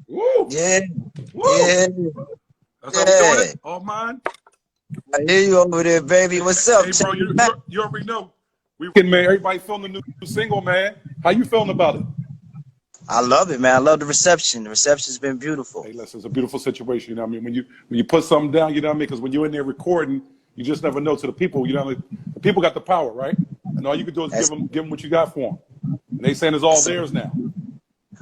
Woo. Yeah, Woo. yeah, That's how we doing it. All mine. I hear you over there, baby. What's up, Hey, bro, you already know. Man, everybody filming the new single, man. How you feeling about it? I love it, man. I love the reception. The reception's been beautiful. Hey, listen, it's a beautiful situation. You know what I mean? When you put something down, you know what I mean? Because when you're in there recording, you just never know to the people. You know what I mean? The people got the power, right? And all you can do is give them what you got for them. And they saying it's all theirs now.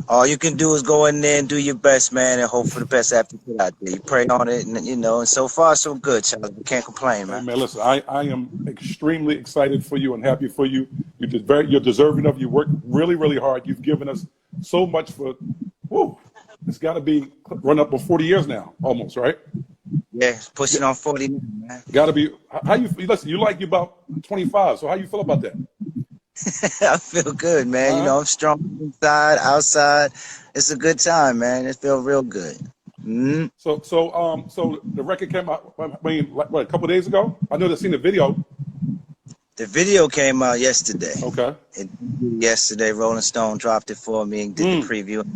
All you can do is go in there and do your best, man, and hope for the best after you get out there. You pray on it, and and so far so good, Charles. We can't complain, man. Hey, man, listen, I am extremely excited for you and happy for you. You're deserving of. You work really, really hard. You've given us so much for. Woo, it's got to be run up for 40 years now, almost, right? Yeah, pushing on 40, man. Got to be. How you listen? You about 25. So how you feel about that? I feel good, man. You know, I'm strong inside, outside. It's a good time, man. It feels real good. Mm-hmm. So the record came out. I mean, what, a couple of days ago? I know they've seen the video. The video came out yesterday. Okay. Yesterday, Rolling Stone dropped it for me and did the preview.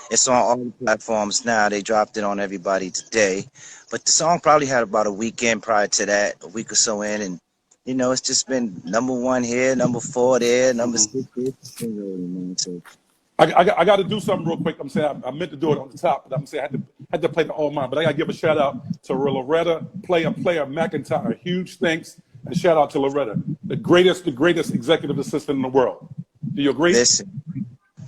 It's on all the platforms now. They dropped it on everybody today. But the song probably had about a weekend prior to that, a week or so in, and you know, it's just been #1 here, #4 there, #6 here. So I got to do something real quick. I'm saying I meant to do it on the top, but I'm saying I had to play the all mine. But I got to give a shout out to Loretta, player McIntyre. Huge thanks and shout out to Loretta, the greatest executive assistant in the world. Do you agree? Listen,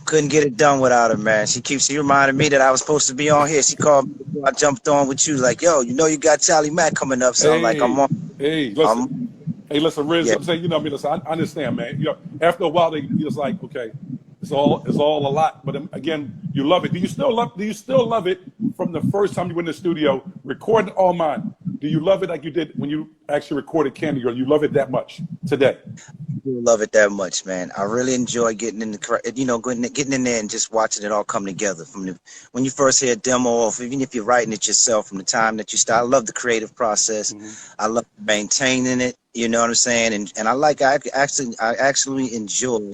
couldn't get it done without her, man. She reminding me that I was supposed to be on here. She called me before I jumped on with you, like, yo, you know you got Charlie Mack coming up. So I'm like, I'm on. Hey, listen. Hey, listen, Rizz. Yeah. I'm saying, you know, I mean, listen, I understand, man. You know, after a while, you're just like, okay, it's all a lot. But again, you love it. Do you still love it from the first time you went in the studio recording All Mine? Do you love it like you did when you actually recorded Candy Girl? You love it that much today? I do love it that much, man. I really enjoy getting in getting in there and just watching it all come together. When you first hear a demo, or even if you're writing it yourself, from the time that you start. I love the creative process. I love maintaining it. You know what I'm saying? And I actually enjoy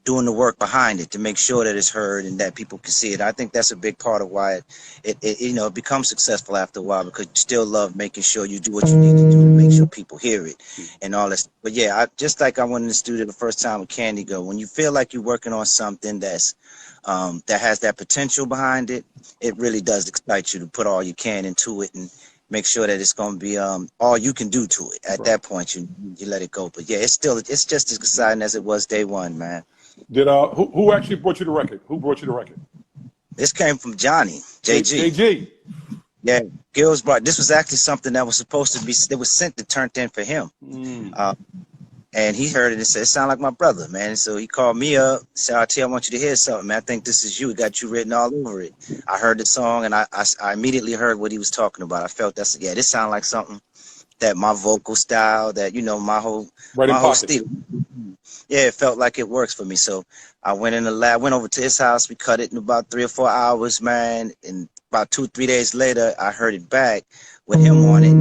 doing the work behind it to make sure that it's heard and that people can see it. I think that's a big part of why it becomes successful after a while, because you still love making sure you do what you need to do to make sure people hear it and all this. But yeah, just like I went in the studio the first time with Candy Girl, when you feel like you're working on something that's that has that potential behind it, it really does excite you to put all you can into it and make sure that it's going to be all you can do to it. At that point, you let it go. But yeah, it's just as exciting as it was day one, man. Did who actually brought you the record? Who brought you the record? This came from Johnny, JG. JG. Yeah, Gills brought. This was actually something that was supposed to be. It was sent to turned in for him. And he heard it and said, it sounded like my brother, man. And so he called me up, said, RT, I want you to hear something, man. I think this is you. It got you written all over it. I heard the song, and I immediately heard what he was talking about. I felt this sounded like something that my vocal style, that, you know, my whole style. Yeah, it felt like it works for me. So I went in the lab, went over to his house. We cut it in about 3 or 4 hours, man. And about 2 or 3 days later, I heard it back with him on it.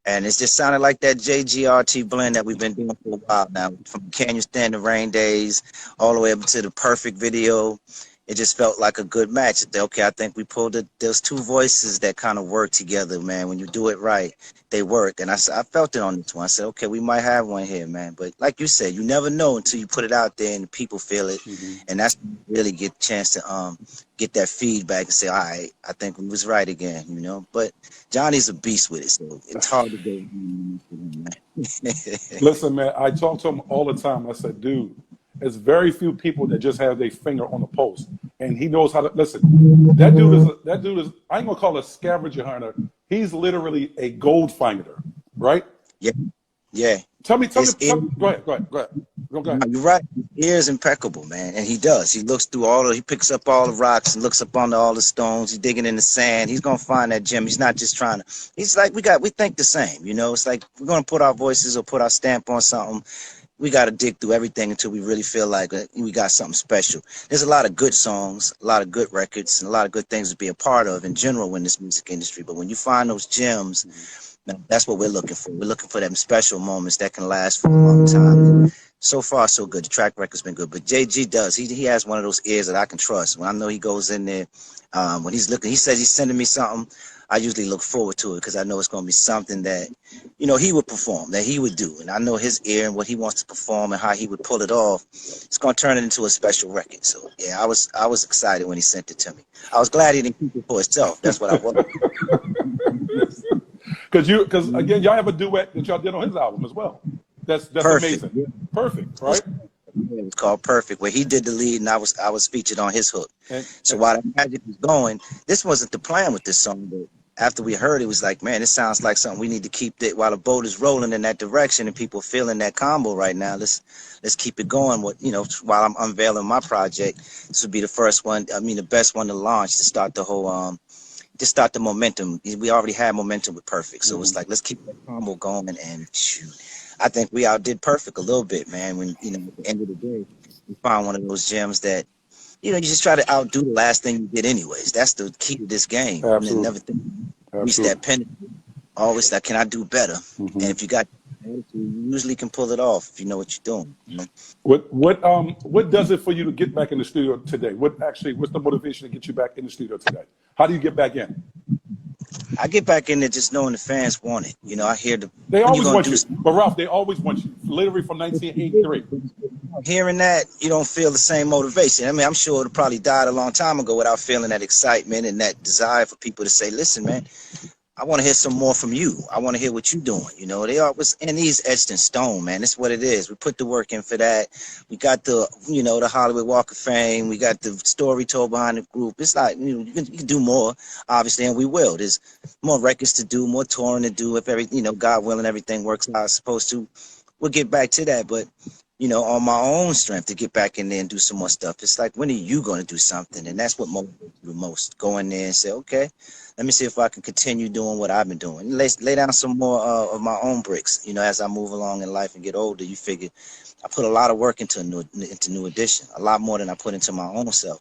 And it just sounded like that JGRT blend that we've been doing for a while now. From Can You Stand the Rain days all the way up to the perfect video. It just felt like a good match. Okay, I think we pulled it. There's two voices that kind of work together, man. When you do it right, they work. And I felt it on this one. I said, okay, we might have one here, man. But like you said, you never know until you put it out there and the people feel it. And that's really get a chance to get that feedback and say, all right, I think we was right again, you know. But Johnny's a beast with it, so it's hard to go. Listen, man, I talk to him all the time. I said, dude, there's very few people that just have their finger on the pulse, and he knows how to listen. That dude is. I ain't gonna call it a scavenger hunter. He's literally a gold finder, right? Yeah. Tell me. Go ahead. Okay. No, you're right. His ear is impeccable, man, and he does. He looks through he picks up all the rocks and looks up under all the stones. He's digging in the sand. He's gonna find that gem. He's not just trying to. He's like we think the same, you know. It's like we're gonna put our voices or put our stamp on something. We got to dig through everything until we really feel like we got something special. There's a lot of good songs, a lot of good records, and a lot of good things to be a part of in general in this music industry. But when you find those gems, that's what we're looking for. We're looking for them special moments that can last for a long time. And so far, so good. The track record's been good. But JG does. He has one of those ears that I can trust. When I know he goes in there, when he's looking, he says he's sending me something. I usually look forward to it because I know it's going to be something that, you know, he would perform, that he would do. And I know his ear and what he wants to perform and how he would pull it off. It's going to turn it into a special record. So, yeah, I was excited when he sent it to me. I was glad he didn't keep it for himself. That's what I wanted. Because again, y'all have a duet that y'all did on his album as well. That's Perfect. amazing. Yeah. Perfect, right? It was called Perfect, where he did the lead and I was featured on his hook. So while the magic was going, this wasn't the plan with this song, but after we heard it, was like, man, it sounds like something we need to keep it while the boat is rolling in that direction and people feeling that combo right now. Let's keep it going. While I'm unveiling my project, this would be the first one. I mean, the best one to launch to start the whole just start the momentum. We already had momentum with Perfect, so it's like let's keep that combo going and shoot. I think we outdid Perfect a little bit, man. When at the end of the day, we found one of those gems that you just try to outdo the last thing you did anyways. That's the key to this game. Absolutely. Never think reach that pinnacle. Always like, can I do better? And if you got attitude, you usually can pull it off if you know what you're doing. What does it for you to get back in the studio today? What's the motivation to get you back in the studio today? How do you get back in? I get back in there just knowing the fans want it. I hear they always want you. But Ralph, they always want you. Literally from 1983. Hearing that, you don't feel the same motivation. I mean, I'm sure it probably died a long time ago without feeling that excitement and that desire for people to say, listen, man, I want to hear some more from you. I want to hear what you're doing. They always, and these etched in stone, man. That's what it is. We put the work in for that. We got the Hollywood Walk of Fame. We got the story told behind the group. It's like, you can do more, obviously, and we will. There's more records to do, more touring to do. If God willing, everything works out as supposed to, we'll get back to that. But, on my own strength to get back in there and do some more stuff. It's like, when are you going to do something? And that's what motivates you the most. Go in there and say, okay, let me see if I can continue doing what I've been doing. Lay down some more of my own bricks. As I move along in life and get older, you figure I put a lot of work into New Edition, a lot more than I put into my own self.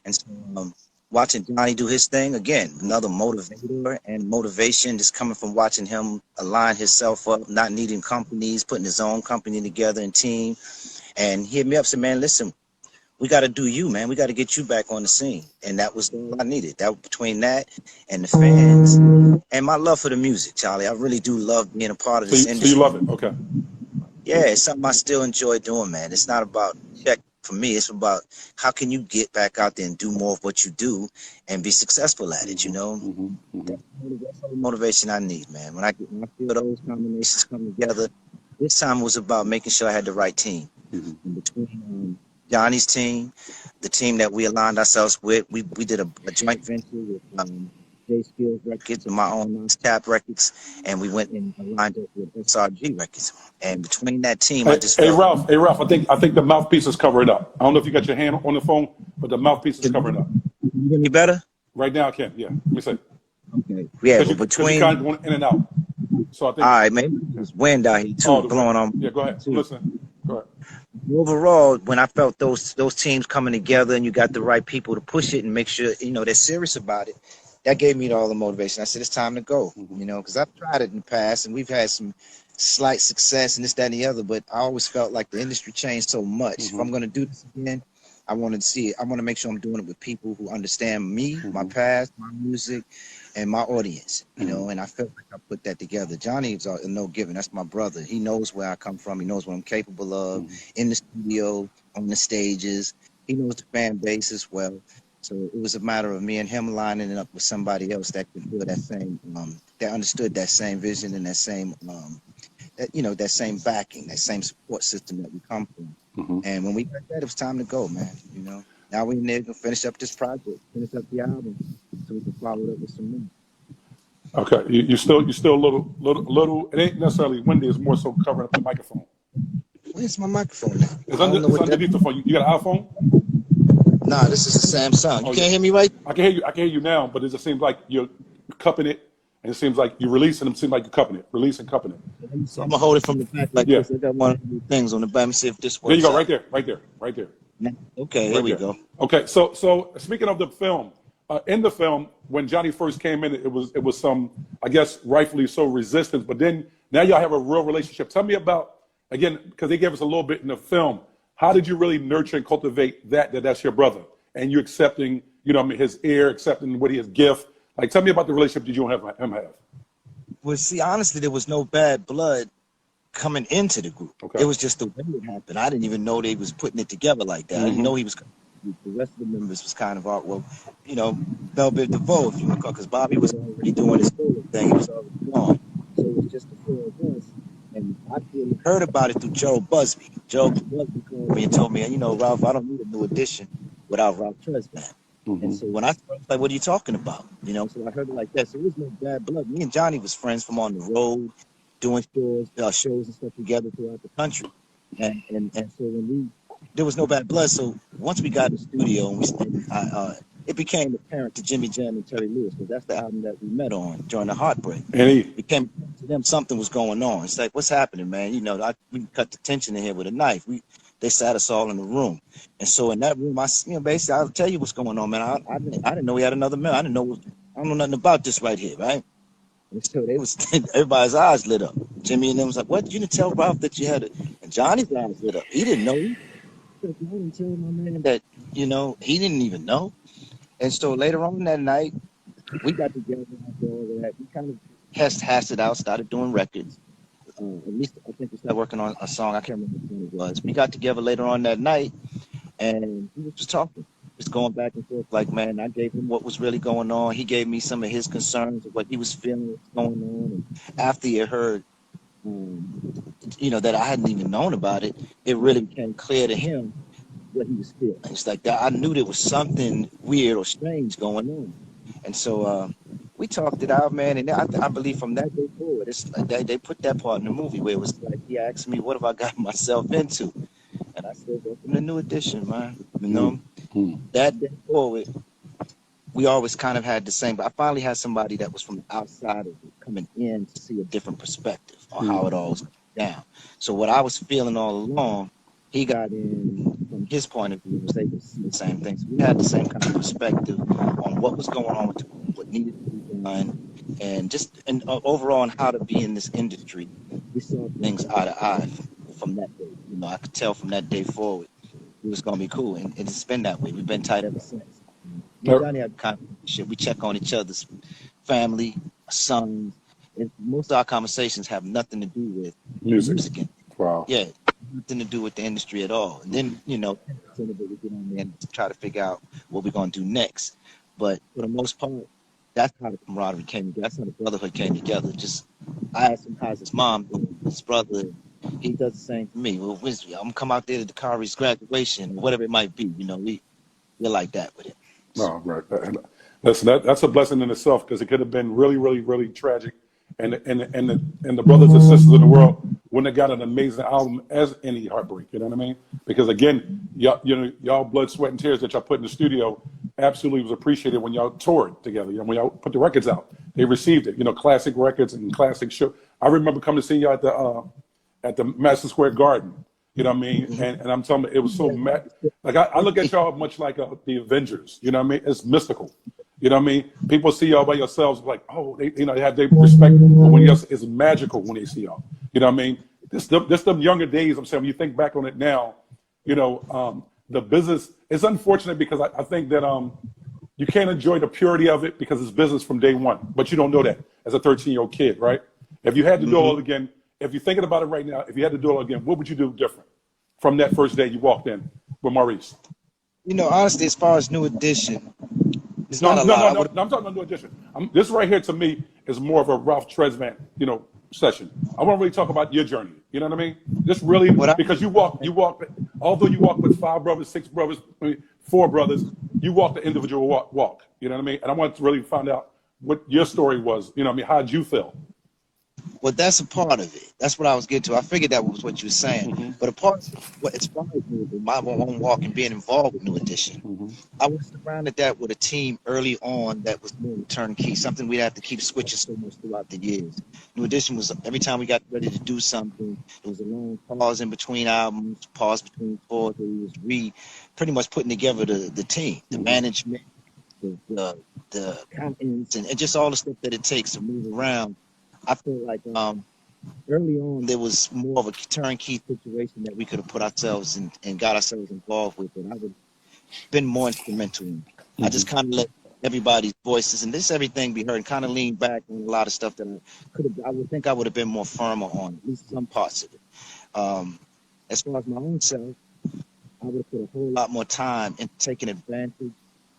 And so watching Johnny do his thing, again, another motivator and motivation just coming from watching him align himself up, not needing companies, putting his own company together and team. And he hit me up and said, man, listen, we got to do you, man. We got to get you back on the scene. And that was all I needed. That between that and the fans and my love for the music, Charlie. I really do love being a part of this industry. So you love it, okay. Yeah, it's something I still enjoy doing, man. It's not about check for me. It's about how can you get back out there and do more of what you do and be successful at it, That's the motivation I need, man. When I feel those combinations come together, this time was about making sure I had the right team. And between Johnny's team, the team that we aligned ourselves with, we did a joint venture with J Skills Records and my own Tap Records, and we went and aligned up with SRG Records. And between that team, I just felt... Hey Ralph, I think the mouthpiece is covering up. I don't know if you got your hand on the phone, but the mouthpiece is covering up. Can you hear me better? Right now I can, yeah. Let me see. Okay. Yeah, but between... you kind of going in and out. So I think... All right, maybe there's wind out here too, blowing on... Yeah, go ahead. Listen. Go ahead. Overall, when I felt those teams coming together and you got the right people to push it and make sure, they're serious about it, that gave me all the motivation. I said, it's time to go, because I've tried it in the past and we've had some slight success and this, that, and the other, but I always felt like the industry changed so much. If I'm going to do this again, I want to see it. I want to make sure I'm doing it with people who understand me, my past, my music, and my audience, and I felt like I put that together. Johnny is a no given. That's my brother. He knows where I come from. He knows what I'm capable of in the studio, on the stages. He knows the fan base as well. So it was a matter of me and him lining it up with somebody else that could feel that same, that understood that same vision and that same, that same backing, that same support system that we come from. And when we got that, it was time to go, man. Now we're in there to finish up this project, finish up the album, so we can follow it up with some more. Okay, you still a little. It ain't necessarily windy. It's more so covering up the microphone. Where's my microphone now? It's underneath the phone. You got an iPhone? Nah, this is a Samsung. You can't hear me right? I can hear you. I can hear you now, but it just seems like you're cupping it, and it seems like you're releasing them. Seems like you're cupping it, releasing, cupping it. So I'm gonna hold it from the back like this. I got one of the things on the back. Let me see if this works. There you go, right there, right there, right there. Okay, here we go. Okay, so speaking of the film, in the film, when Johnny first came in, it was some, I guess, rightfully so, resistance. But then now y'all have a real relationship. Tell me about, again, because they gave us a little bit in the film. How did you really nurture and cultivate that's your brother, and you accepting, you know, his ear, accepting what his gift? Like, tell me about the relationship that you and him have. Well, see, honestly, there was no bad blood coming into the group. Okay. It was just the way it happened. I didn't even know they was putting it together like that. I didn't know he was. The rest of the members was kind of well, you know, Bell Biv DeVoe, if you recall, because Bobby was already doing his solo thing. He was already gone, so it was just the four of us. And I heard about it through Joe Busby. Joe Busby called me and told me, you know, Ralph, I don't need a new edition without Ralph Tresvant. And so when I started, like, what are you talking about? You know, so I heard it like that. So it was no bad blood. Me and Johnny was friends from on the road, doing shows and stuff together throughout the country. And so when there was no bad blood. So once we got in the studio and it became apparent to Jimmy Jam and Terry Lewis, because that's the album that we met on during the Heartbreak. It became to them something was going on. It's like, what's happening, man? You know, we cut the tension in here with a knife. They sat us all in the room, and so in that room, basically, I'll tell you what's going on, man. I didn't know we had another man. I don't know nothing about this right here, right? And so everybody's eyes lit up. Jimmy and them was like, "What? You didn't tell Ralph that you had it?" And Johnny's eyes lit up. He didn't know. I didn't tell my man that, you know, he didn't even know. And so later on that night, we got together after all of that. We kind of hashed it out, started doing records. At least I think we started working on a song. I can't remember which one it was. We got together later on that night, and we was just talking, just going back and forth. Like, man, I gave him what was really going on. He gave me some of his concerns of what he was feeling was going on. And after he had heard, you know, that I hadn't even known about it, it really became clear to him what he was feeling. It's like that. I knew there was something weird or strange going on, and so we talked it out, man. And I believe from that day forward, it's like they put that part in the movie where it was like he asked me, "What have I got myself into?" And I said, "Welcome to New Edition, man." You know, that day forward, we always kind of had the same. But I finally had somebody that was from outside of it coming in to see a different perspective on how it all was going down. So what I was feeling all along, he got in from his point of view, was able to see the same things. We had the same kind of perspective on what was going on with what needed to be done, and overall on how to be in this industry. We saw things eye to eye from that day. You know, I could tell from that day forward it was going to be cool, and it's been that way. We've been tight ever since. We Johnny had kind of shit. We check on each other's family, sons, and most of our conversations have nothing to do with music. Wow. Yeah, nothing to do with the industry at all. And then, you know, we get on there and try to figure out what we're going to do next. But for the most part, that's how the camaraderie came together. That's how the brotherhood came together. Just, I asked him how's his mom doing, his brother. He does the same for me. Well, I'm going to come out there to Dakari's graduation, or whatever it might be. You know, we're like that with it. No, right. Listen, that's a blessing in itself, because it could have been really, really, really tragic. And the brothers and sisters in the world wouldn't have got an amazing album as any Heartbreak. You know what I mean? Because again, y'all blood, sweat, and tears that y'all put in the studio absolutely was appreciated when y'all toured together. You know, when y'all put the records out, they received it. You know, classic records and classic show. I remember coming to see y'all at the Madison Square Garden. You know what I mean? And I'm telling you, it was so like I look at y'all much like the Avengers. You know what I mean? It's mystical. You know what I mean? People see y'all by yourselves like, oh, they have their respect. But when it's magical when they see y'all. You know what I mean? This them younger days. I'm saying, when you think back on it now, you know, the business. It's unfortunate because I think that you can't enjoy the purity of it because it's business from day one. But you don't know that as a 13-year-old kid, right? If you had to do it all again, if you're thinking about it right now, if you had to do it all again, what would you do different from that first day you walked in with Maurice? You know, honestly, as far as New Edition, it's No, not a lot. I'm talking about New Edition. This right here to me is more of a Ralph Tresvant, you know, session. I want to really talk about your journey. You know what I mean? Just really, because you walk, although you walk with 5 brothers, 6 brothers, 4 brothers, you walk the individual walk. You know what I mean? And I want to really find out what your story was. You know what I mean? How'd you feel? Well, that's a part of it. That's what I was getting to. I figured that was what you were saying. Mm-hmm. But a part of what inspired me with my own walk and being involved with New Edition, Mm-hmm. I was surrounded that with a team early on that was more turnkey, something we'd have to keep switching so much throughout the years. New Edition was every time we got ready to do something, there was a long pause in between albums, pause between tours. It was pretty much putting together the team, the management, the accountants, and just all the stuff that it takes to move around. I feel like early on there was more of a turnkey situation that we could have put ourselves in and got ourselves involved with, and I would have been more instrumental in. Mm-hmm. I just kind of let everybody's voices and this everything be heard and kind of lean back on a lot of stuff that I would think I would have been more firmer on, at least some parts of it. As far as my own self, I would have put a whole lot more time in taking advantage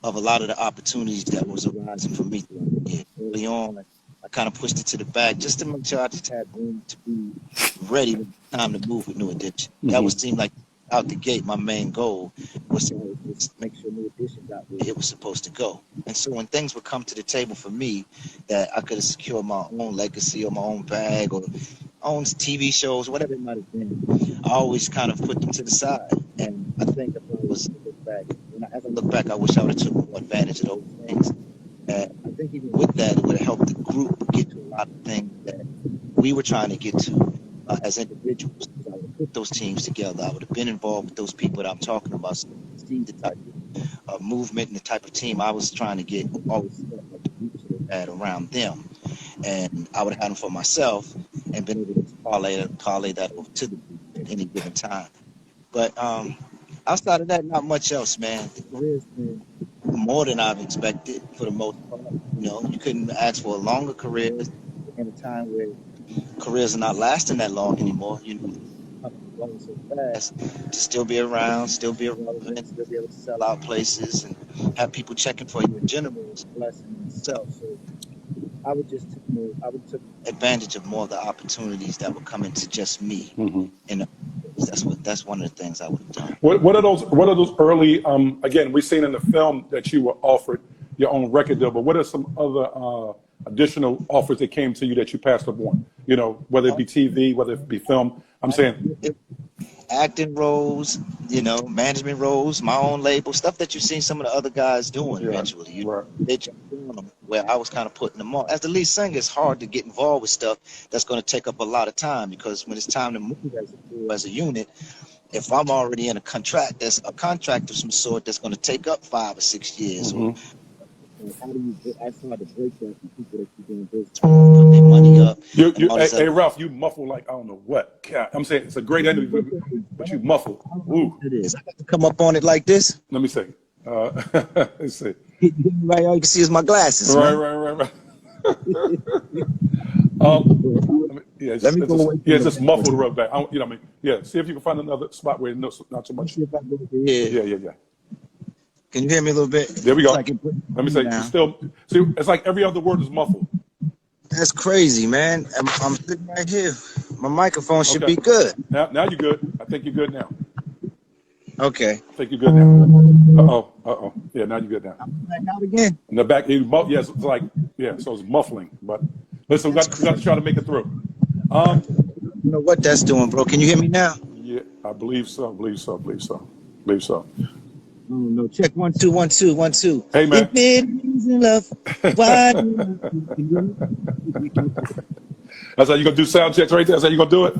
of a lot of the opportunities that was arising for me throughout the year. Early on, I kind of pushed it to the back just to make sure I just had room to be ready when it's time to move with New Edition. Mm-hmm. That would seem like out the gate, my main goal was to just make sure New Edition got where it was supposed to go. And so when things would come to the table for me that I could have secured my own legacy or my own bag or own TV shows, whatever it might have been, I always kind of put them to the side. And I think if I was to look back, as I look back, I wish I would have took more advantage of those things. And I think even with that, it would have helped the group get to a lot of things that we were trying to get to as individuals. I would have put those teams together. I would have been involved with those people that I'm talking about, so see the type of movement and the type of team I was trying to get, always felt like the groups that I had around them. And I would have had them for myself and been able to parlay that over to the group at any given time. But outside of that, not much else, man. The career's been more than I've expected for the most part. You know, you couldn't ask for a longer career in a time where careers are not lasting that long anymore. You know, going so fast to still be around, still be relevant, still be able to sell out places and have people checking for you in general is a blessing in itself. So I would take advantage of more of the opportunities that would come into just me. Mm-hmm. And that's one of the things I would have done. What are those early? Again, we've seen in the film that you were offered your own record deal, but what are some other additional offers that came to you that you passed up on? You know, whether it be TV, whether it be film. I'm saying acting roles, you know, management roles, my own label, stuff that you've seen some of the other guys doing eventually. Right. They jumped on them where I was kind of putting them on. As the lead singer, it's hard to get involved with stuff that's going to take up a lot of time because when it's time to move as a unit, if I'm already in a contract, there's a contract of some sort that's going to take up 5 or 6 years. Mm-hmm. Or how do you? I try to break that from people that you're doing business, put their money up. Hey, Ralph, you muffle like I don't know what. God, I'm saying it's a great interview, but you muffle. Ooh. It is. I got to come up on it like this. Let me see. Let's see. Right, all you can see is my glasses. Right. It's just muffled real bad. You know what I mean? Yeah. See if you can find another spot where it's not too much. Yeah. Can you hear me a little bit? There we go. Let me say, see, it's like every other word is muffled. That's crazy, man. I'm sitting right here. My microphone should be good. Now you're good. I think you're good now. Okay. I think you're good now. Uh-oh. Yeah, now you're good now. I'm back out again. In the back, yes, it's like, so it's muffling. But listen, we got to try to make it through. You know what that's doing, bro. Can you hear me now? Yeah, I believe so. Oh, no. Check 1 2 1 2 1 2. Hey, man. If it isn't love, why That's how you gonna do sound checks right there. That's how you gonna do it.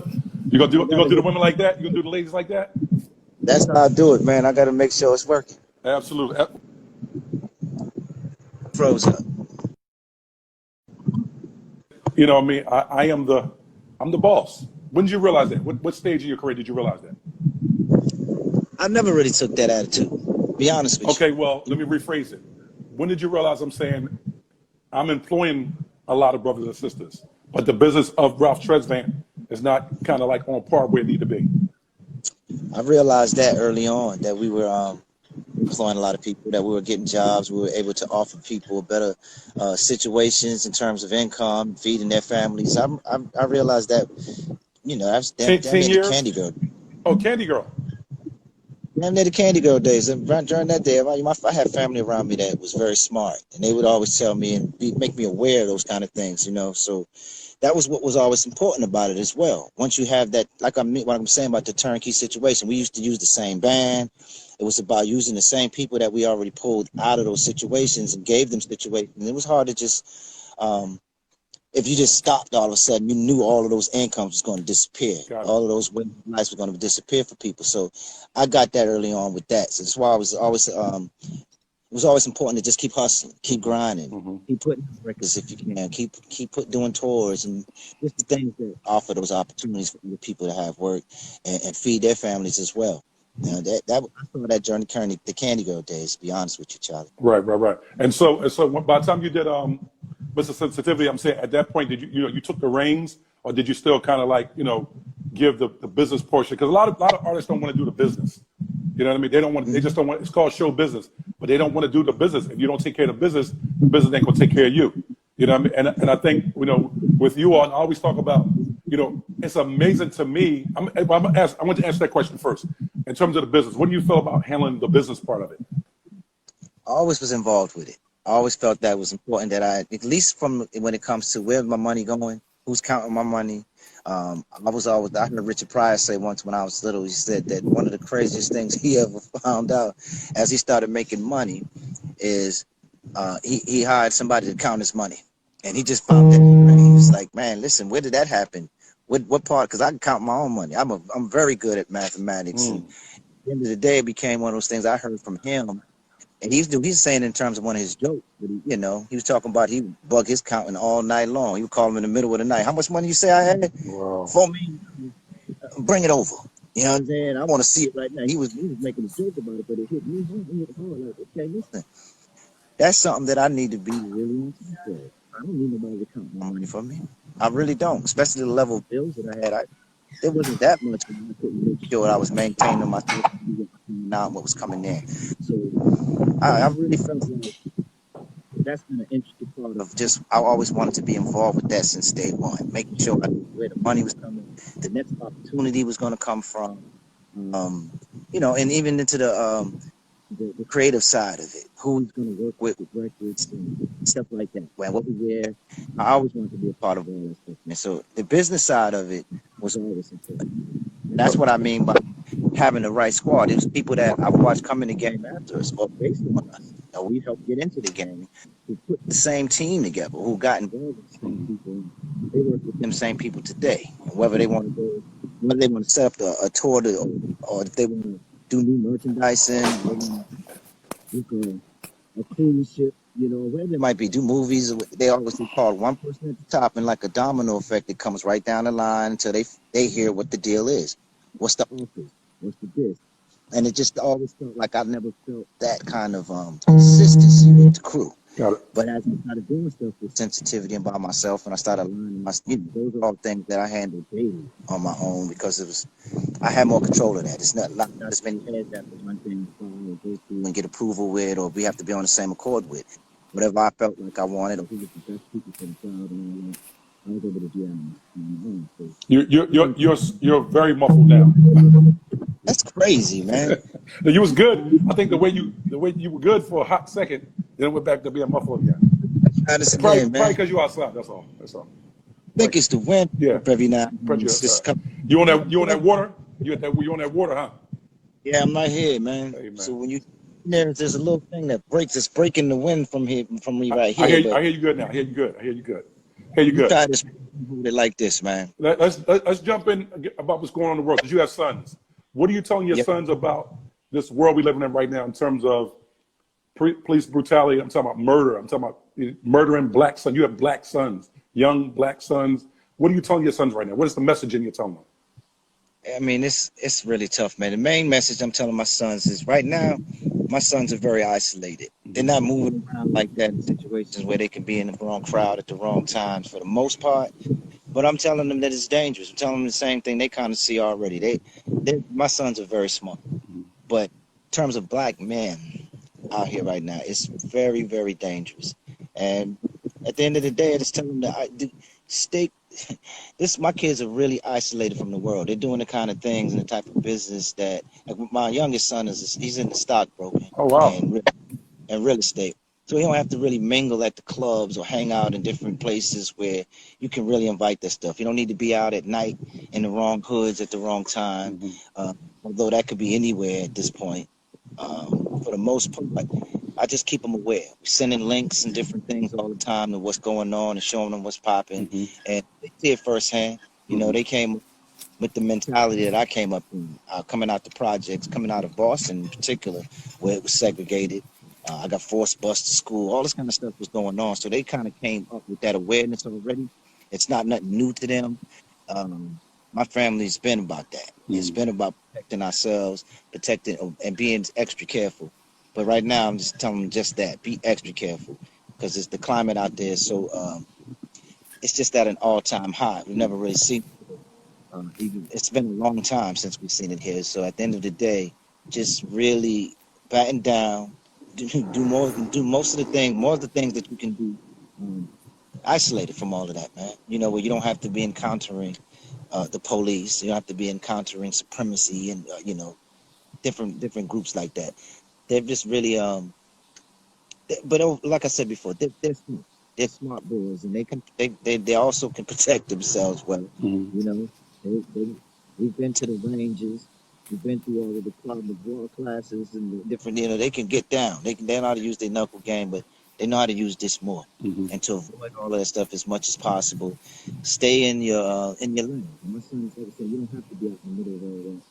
You gonna do the women like that. You gonna do the ladies like that. That's how I do it, man. I gotta make sure it's working. Absolutely. Froze up. You know what I mean? I'm the boss. When did you realize that? What stage of your career did you realize that? I never really took that attitude. Be honest with you. Okay, well, let me rephrase it. When did you realize I'm saying I'm employing a lot of brothers and sisters, but the business of Ralph Tresvant is not kind of like on par where it need to be? I realized that early on, that we were employing a lot of people, that we were getting jobs, we were able to offer people better situations in terms of income, feeding their families. I realized that, you know, I was damn near the Candy Girl. Oh, Candy Girl. Damn near the Candy Girl days. And during that day, I had family around me that was very smart, and they would always tell me and make me aware of those kind of things, you know. So that was what was always important about it as well. Once you have that, like what I'm saying about the turnkey situation, we used to use the same band. It was about using the same people that we already pulled out of those situations and gave them situations. It was hard to just, if you just stopped all of a sudden, you knew all of those incomes was going to disappear. Got it. All of those lives were going to disappear for people. So I got that early on with that. So that's why I was always, it was always important to just keep hustling, keep grinding, keep putting out records if you can, keep doing tours and just the things that offer those opportunities for the people to have work and feed their families as well. You know, I saw that journey carrying the Candy Girl days, to be honest with you, Charlie. Right. And so by the time you did Mr. Sensitivity, I'm saying at that point, did you took the reins, or did you still kind of like, give the business portion? Because a lot of artists don't want to do the business. You know what I mean? They don't want. They just don't want. It's called show business, but they don't want to do the business. If you don't take care of the business ain't gonna take care of you. You know what I mean? And I think with you all, I always talk about. It's amazing to me. I want to answer that question first. In terms of the business, what do you feel about handling the business part of it? I always was involved with it. I always felt that it was important that at least from when it comes to where's my money going, who's counting my money. I heard Richard Pryor say once when I was little, he said that one of the craziest things he ever found out as he started making money is he hired somebody to count his money. And he just found that. He was like, man, listen, where did that happen? What part? Because I can count my own money. I'm very good at mathematics. And at the end of the day, it became one of those things I heard from him. And he's saying in terms of one of his jokes, but he was talking about he would bug his counting all night long. He would call him in the middle of the night. How much money you say I had? Wow. $4 million. Bring it over. You know what I'm saying? I want to see it right now. He was making a joke about it, but it hit me hard. Like, okay, listen, that's something that I need to be really on top of. I don't need nobody to count my money for me. I really don't, especially the level of bills that I had. It wasn't that much, but I couldn't make sure I was maintaining my not what was coming in. So I really felt like that's been an interesting part of just I always wanted to be involved with that since day one, making sure I knew where the money was coming, the next opportunity was going to come from, and even into the creative side of it, who he's going to work with records and stuff like that. Well, what we wear, I always wanted to be a part of all that stuff. And so the business side of it was always important. And that's what I mean by having the right squad. There's people that I've watched come in the game after us or based on us. We helped get into the game, who put the same team together, who got involved with the same people. They work with them same people today. And whether they want to set up a tour or if they want to do new merchandising, a cruise ship, whatever it might be, do movies. They always call one person at the top, and like a domino effect, it comes right down the line until they hear what the deal is. What's the offer? What's the bid? And it just always felt like I never felt that kind of consistency with the crew. Got it. But as I started doing stuff with sensitivity and by myself, and I started learning those are all things that I handled daily on my own because I had more control of that. It's not as many heads after one thing to go through and get approval with, or we have to be on the same accord with. Whatever I felt like I wanted, or who was the best people for the crowd and all that, I was able to do that on my own. So You're very muffled now. That's crazy, man. No, you was good. I think the way you were good for a hot second, then it went back to being muffled again. Probably because you're outside. That's all. I think it's the wind. Yeah. Every now. You on that water? You on that water, huh? Yeah, I'm right here, man. Hey, man. So when there's a little thing that breaks. It's breaking the wind from me right here. I hear you good now. I hear you good. Try to hold it like this, man. Let's jump in about what's going on in the world. Because you have sons. What are you telling your sons about this world we living in right now in terms of police brutality? I'm talking about murder. I'm talking about murdering black sons. You have black sons, young black sons. What are you telling your sons right now? What is the messaging you're telling them? I mean, it's really tough, man. The main message I'm telling my sons is right now, my sons are very isolated. They're not moving around like that in situations where they can be in the wrong crowd at the wrong times for the most part. But I'm telling them that it's dangerous. I'm telling them the same thing they kind of see already. My sons are very smart. But in terms of black men out here right now, it's very, very dangerous. And at the end of the day, I just tell them that my kids are really isolated from the world. They're doing the kind of things and the type of business that, like, my youngest son he's in the stockbroking Oh wow. and real estate. So he don't have to really mingle at the clubs or hang out in different places where you can really invite that stuff. You don't need to be out at night in the wrong hoods at the wrong time, although that could be anywhere at this point. For the most part, I just keep them aware. We're sending links and different things all the time to what's going on and showing them what's popping. And they see it firsthand. You know, they came with the mentality that I came up in, coming out the projects, coming out of Boston in particular, where it was segregated. I got forced bus to school. All this kind of stuff was going on. So they kind of came up with that awareness already. It's not nothing new to them. My family's been about that. It's been about protecting ourselves, protecting and being extra careful. But right now, I'm just telling them just that: be extra careful, because it's the climate out there. So it's just at an all-time high. We've never really seen. It's been a long time since we've seen it here. So at the end of the day, just really batten down, do most of the things, more of the things that you can do, isolated from all of that, man. You know, where you don't have to be encountering the police, you don't have to be encountering supremacy and you know, different groups like that. They're just really but like I said before, they're smart boys, and they also can protect themselves well. You know, we've been to the ranges, we've been through all of the club of war classes and the different. You know, they can get down. They know how to use their knuckle game, but they know how to use this more. And to avoid all of that stuff as much as possible, stay in your lane. And my son's, like I said, you don't have to be out in the middle of all that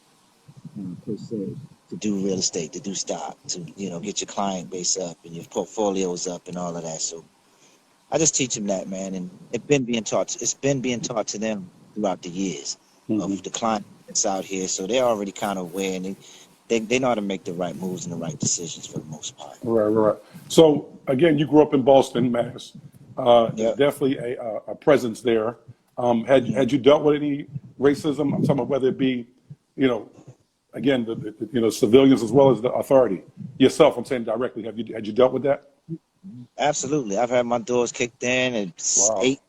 per se, to do real estate, to do stock, to, you know, get your client base up and your portfolios up and all of that. So I just teach them that, man, and it's been being taught to them throughout the years of the client that's out here. So they're already kind of aware, and they know how to make the right moves and the right decisions for the most part. Right. So again, you grew up in Boston, Mass. There's Yeah. definitely a presence there. Had you dealt with any racism? I'm talking about whether it be, you know, again, the civilians as well as the authority. Yourself, I'm saying directly. Had you dealt with that? Absolutely. I've had my doors kicked in at Wow. 8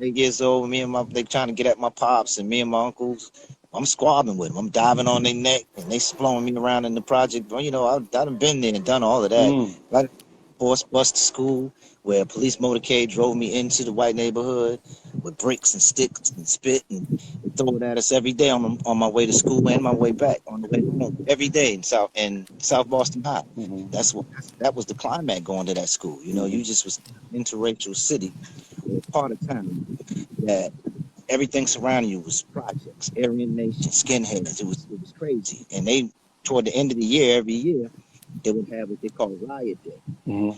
years old. They trying to get at my pops, and me and my uncles. I'm squabbling with them. I'm diving on their neck, and they blowing me around in the project. But, you know, I've done been there and done all of that. Like forced bus to school, where a police motorcade drove me into the white neighborhood with bricks and sticks and spit and throw it at us every day on my way to school and my way back on the way home every day in South Boston High. That was the climax going to that school. You know, you just was in an interracial city, or part of town that everything surrounding you was projects, Aryan Nation, skinheads. It was crazy. And they, toward the end of the year, every year, they would have what they call Riot Day. And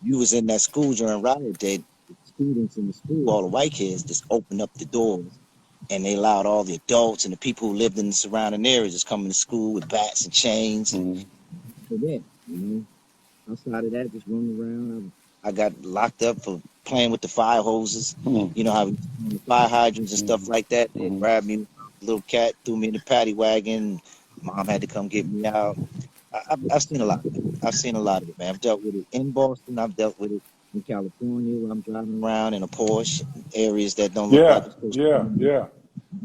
you was in that school during Riot Day, the students in the school, all the white kids, just opened up the doors, and they allowed all the adults and the people who lived in the surrounding areas just coming to school with bats and chains. And then, you know, outside of that, just running around. I got locked up for playing with the fire hoses. You know how we the fire hydrants and stuff like that. They grabbed me, little cat, threw me in the paddy wagon. Mom had to come get me out. I've seen a lot of it. I've seen a lot of it, man. I've dealt with it in Boston. I've dealt with it in California, where I'm driving around in a Porsche, areas that don't look like it's supposed to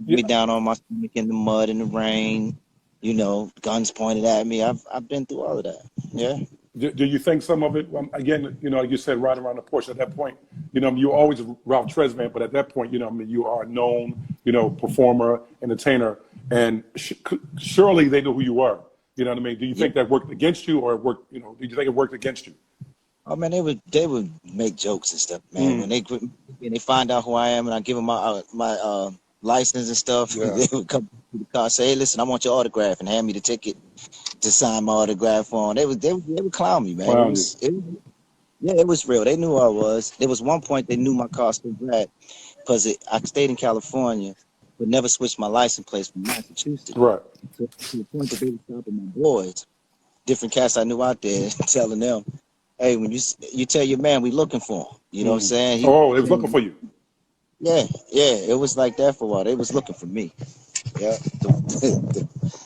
be. Me down on my stomach in the mud in the rain. You know, guns pointed at me. I've been through all of that. Yeah. Do you think some of it, again, you know, you said right around the Porsche at that point, you know, you're always Ralph Tresvant, but at that point, you know, I mean, you are a known, you know, performer, entertainer, and surely they knew who you were. You know what I mean? Do you think that worked against you, or it worked, you know, did you think it worked against you? Oh man, they would make jokes and stuff, man. When they find out who I am and I give them my license and stuff, they would come to the car and say, "Hey, listen, I want your autograph," and hand me the ticket to sign my autograph on. They would clown me, man. It was real. They knew who I was. There was one point they knew my car so bad because I stayed in California, but never switched my license plate from Massachusetts. Right. So to the point that they were stopping my boys, different cats I knew out there, telling them, "Hey, when you tell your man we looking for him," you know what I'm saying? They was looking for you. Yeah, it was like that for a while. They was looking for me. Yeah,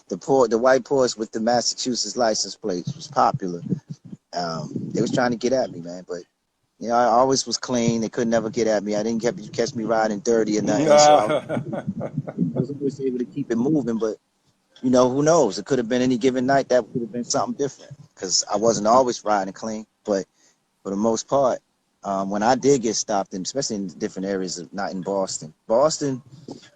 the white Porsche with the Massachusetts license plates was popular. They was trying to get at me, man, but You know, I always was clean. They could never get at me. I didn't catch me riding dirty or nothing. So I Nah. was always able to keep it moving. But you know, who knows? It could have been any given night that could have been something different. Because I wasn't always riding clean. But for the most part, when I did get stopped, and especially in different areas, not in Boston, Boston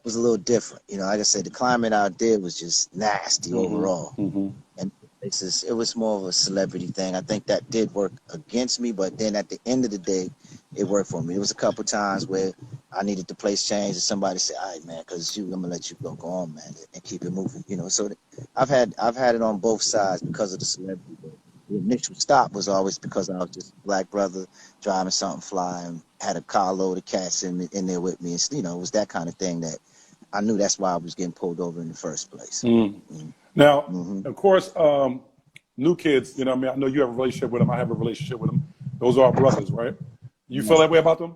was a little different. You know, like I said, the climate out there was just nasty overall. And it was more of a celebrity thing. I think that did work against me, but then at the end of the day, it worked for me. There was a couple times where I needed the place changed, and somebody said, "All right, man, because I'm gonna let you go on, man, and keep it moving." You know, so I've had it on both sides because of the celebrity. But the initial stop was always because I was just a black brother driving something fly and had a carload of cats in there with me, and you know, it was that kind of thing that I knew that's why I was getting pulled over in the first place. Now, of course, new kids, you know what I mean? I know you have a relationship with them. I have a relationship with them. Those are our brothers, right? You feel that way about them?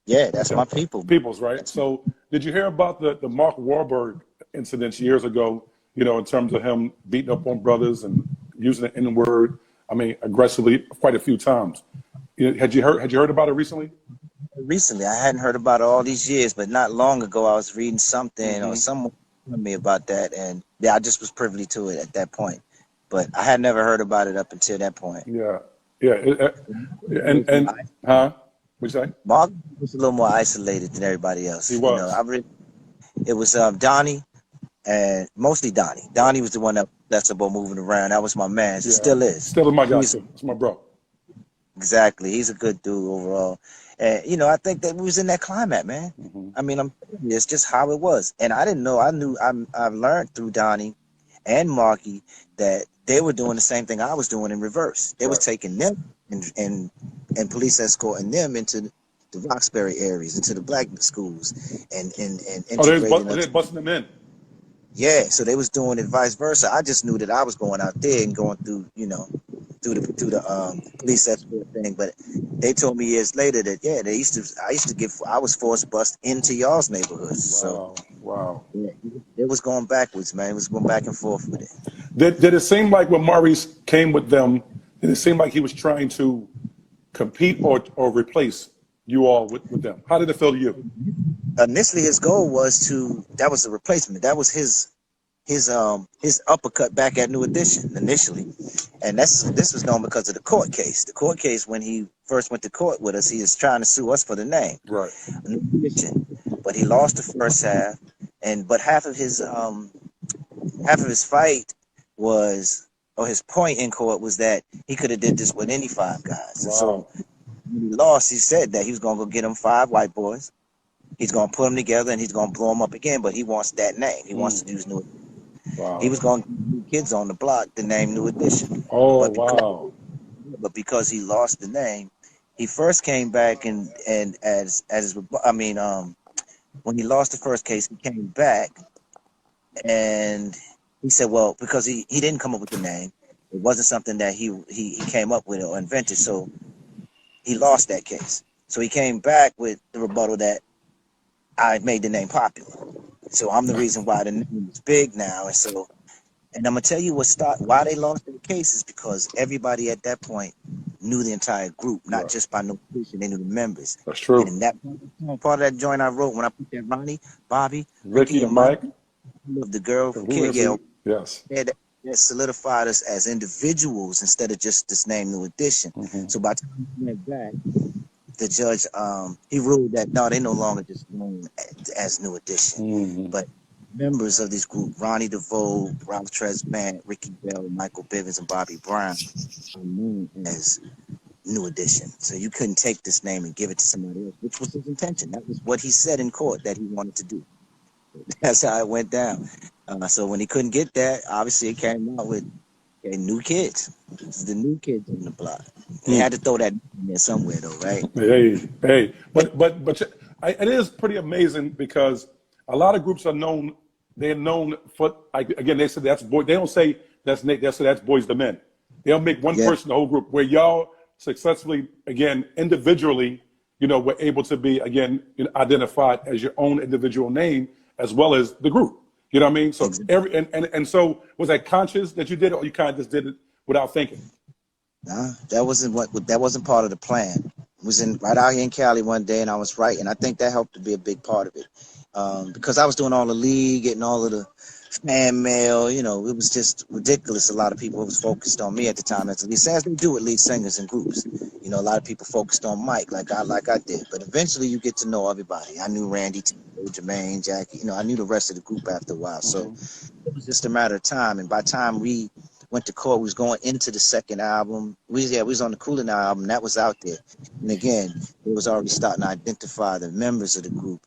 Yeah, that's my people. Peoples, right? So did you hear about the Mark Wahlberg incidents years ago, you know, in terms of him beating up on brothers and using the N-word, I mean, aggressively quite a few times? You know, had you heard about it recently? Recently, I hadn't heard about it all these years, but not long ago, I was reading something or someone told me about that, and yeah, I just was privy to it at that point. But I had never heard about it up until that point. Yeah, yeah. And huh? What'd you say? Mark was a little more isolated than everybody else. He You know, was. it was Donnie, and mostly Donnie. Donnie was the one that's about moving around. That was my man. It still is. Still my guy too. It's my bro. Exactly. He's a good dude overall. And, you know, I think that we was in that climate, man. I mean, it's just how it was. And I didn't know. I've learned through Donnie and Marky that they were doing the same thing I was doing in reverse. They was taking them and police escorting them into the Roxbury areas, into the black schools, and integrating they're busting them in. Yeah, so they was doing it vice versa. I just knew that I was going out there and going through, you know, through the police escort thing. But they told me years later that I was forced bust into y'all's neighborhoods. Wow. Yeah, it was going backwards, man. It was going back and forth with it. Did it seem like when Maurice came with them, did it seem like he was trying to compete or replace you all with them? How did it feel to you? Initially, his goal was that was a replacement. That was his uppercut back at New Edition initially, and this was known because of the court case. The court case, when he first went to court with us, he was trying to sue us for the name, right? New Edition, but he lost the first half, but half of his fight was, or his point in court was that he could have did this with any 5 guys. Wow. So when he lost, he said that he was gonna go get him 5 white boys. He's gonna put them together and he's gonna blow them up again. But he wants that name. He wants to use New. Wow. He was gonna give new kids on the block the name New Edition. Oh, but because he lost the name, he first came back and when he lost the first case, he came back and he said, well, because he didn't come up with the name, it wasn't something that he came up with or invented, so he lost that case. So he came back with the rebuttal that I made the name popular. So I'm the reason why the name is big now. And I'm gonna tell you why they lost their case is because everybody at that point knew the entire group, not just by notation, they knew the members. That's true. And in that part of that joint I wrote, when I put that Ronnie, Bobby, Ricky and Mike, the girl from Kid, yes, that solidified us as individuals instead of just this name New Edition. So by the time we went back, the judge, he ruled that no, they no longer just known as New Edition, but members of this group, Ronnie DeVoe, Ralph Tresvant, Ricky Bell, Michael Bivens, and Bobby Brown, are known as New Edition. So you couldn't take this name and give it to somebody else, which was his intention. That was what he said in court that he wanted to do. That's how it went down. So when he couldn't get that, obviously it came out with new kids. This is the new kids on the block. They had to throw that in there somewhere, though, right? Hey. But it is pretty amazing because a lot of groups are known. They're known for, like, again, they said that's boy. They don't say that's Nate. They say that's Boys the Men. They'll make one person the whole group. Where y'all successfully, again, individually, you know, were able to be again identified as your own individual name as well as the group. You know what I mean? So and so was that conscious that you did it, or you kind of just did it without thinking? Nah, that wasn't part of the plan. was right out here in Cali one day, and I was writing. I think that helped to be a big part of it, because I was doing all the league, getting all of the fan mail. You know, it was just ridiculous. A lot of people was focused on me at the time, as lead singers. They do with lead singers and groups. You know, a lot of people focused on Mike, like I did. But eventually, you get to know everybody. I knew Randy, Jermaine, Jackie. You know, I knew the rest of the group after a while. So it was just a matter of time. And by the time we went to court, we was going into the second album. We was on the Cooler Now album. That was out there. And again, it was already starting to identify the members of the group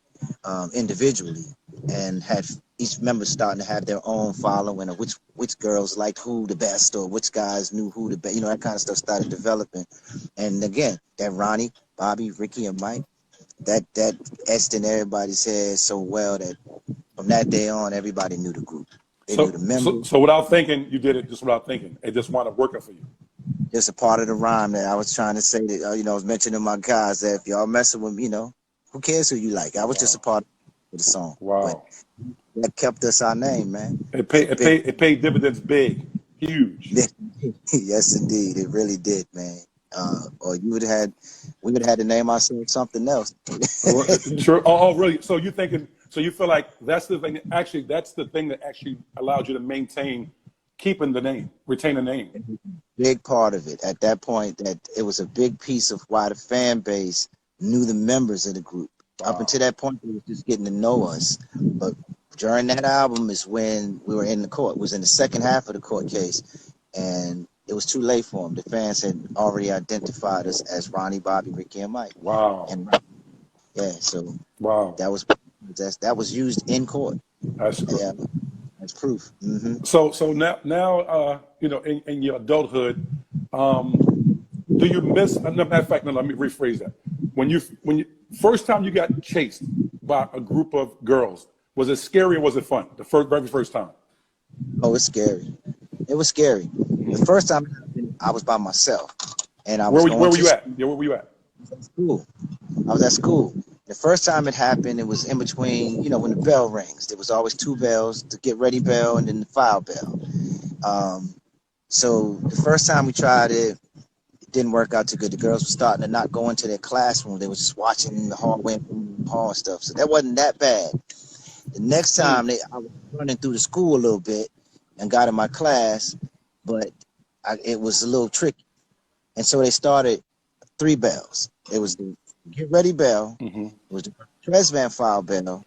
individually, and had each member starting to have their own following, of which girls liked who the best, or which guys knew who the best. You know, that kind of stuff started developing. And again, that Ronnie, Bobby, Ricky, and Mike, that etched in everybody's head so well that from that day on, everybody knew the group. They knew the members. So without thinking, you did it just without thinking. It just wound up working for you. Just a part of the rhyme that I was trying to say that, you know, I was mentioning my guys that if y'all messing with me, you know, who cares who you like? I was just a part of the song. Wow. But that kept us our name, man. It paid dividends big, huge. Yes, indeed. It really did, man. Or we would have had to name ourselves something else. Sure. Oh, really? So you feel like that's the thing that actually allowed you to maintain keeping the name, retain the name. Big part of it at that point, that it was a big piece of why the fan base knew the members of the group. Wow. Up until that point, they was just getting to know us. But during that album is when we were in the court. It was in the second half of the court case, and it was too late for them. The fans had already identified us as Ronnie, Bobby, Ricky, and Mike. Wow. And yeah, so wow, that was used in court. That's yeah, as proof. Mm-hmm. So now you know, in your adulthood, do you miss? Matter of fact, no, let me rephrase that. When you first time you got chased by a group of girls, was it scary or was it fun? The very first time. Oh, it's scary. It was scary. The first time I was by myself, and I was. Where were you at? Yeah, where were you at? At school. I was at school. The first time it happened, it was in between. You know, when the bell rings, there was always two bells: the get ready bell and then the file bell. So the first time we tried it, it didn't work out too good. The girls were starting to not go into their classroom. They were just watching the hallway and hall and stuff. So that wasn't that bad. The next time I was running through the school a little bit and got in my class, but it was a little tricky. And so they started 3 bells. It was the get ready bell, it was the Tresvant file bell,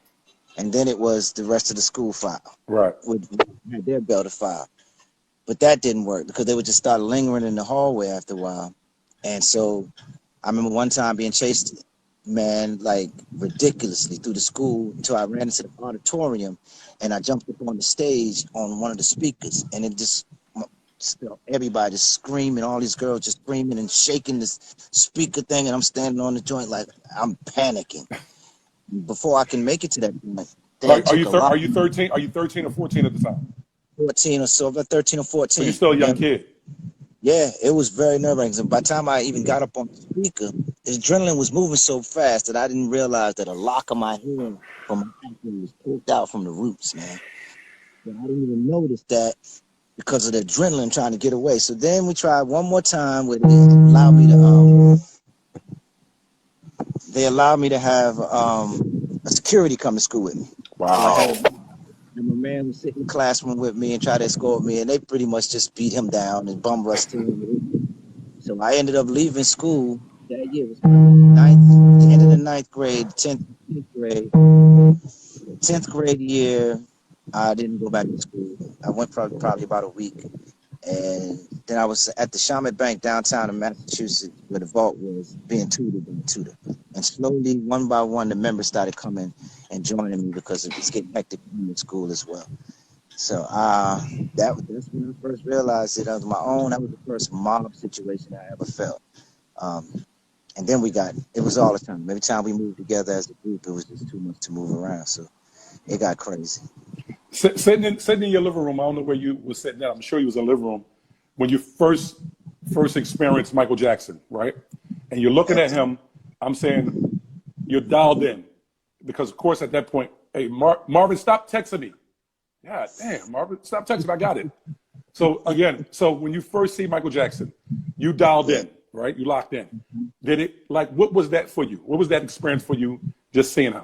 and then it was the rest of the school file. Right. With their bell to file. But that didn't work because they would just start lingering in the hallway after a while. And so I remember one time being chased, man, like ridiculously through the school until I ran into the auditorium, and I jumped up on the stage on one of the speakers, and it just everybody just screaming, all these girls just screaming and shaking this speaker thing, and I'm standing on the joint like I'm panicking. Before I can make it to that point, are you 13? Are you 13 or 14 at the time? 14 or so, about 13 or 14. So you're still a young kid. Yeah, it was very nerve-wracking. By the time I even got up on the speaker, the adrenaline was moving so fast that I didn't realize that a lock of my hair from my ankle was pulled out from the roots, man. But I didn't even notice that because of the adrenaline trying to get away. So then we tried one more time where they allowed me to have a security come to school with me. Wow. And my man was sitting in the classroom with me and tried to escort me, and they pretty much just beat him down and bum rushed him. So I ended up leaving school that year. It was the end of the 9th grade, 10th grade. 10th grade year, I didn't go back to school. I went probably about a week. And then I was at the Shaman Bank downtown in Massachusetts where the vault was being tutored by a tutor. And slowly, one by one, the members started coming and joining me because it was getting hectic in school as well. So that's when I first realized that on my own, that was the first mob situation I ever felt. And then it was all the time. Every time we moved together as a group, it was just too much to move around. So it got crazy. Sitting in your living room, I don't know where you were sitting at. I'm sure you was in the living room when you first experienced Michael Jackson, right? And you're looking at him. I'm saying you're dialed in because, of course, at that point, hey, Marvin, stop texting me. Yeah, damn, Marvin, stop texting me. I got it. So again, when you first see Michael Jackson, you dialed in. right? You locked in. Did it, like, what was that for you? What was that experience for you just seeing him?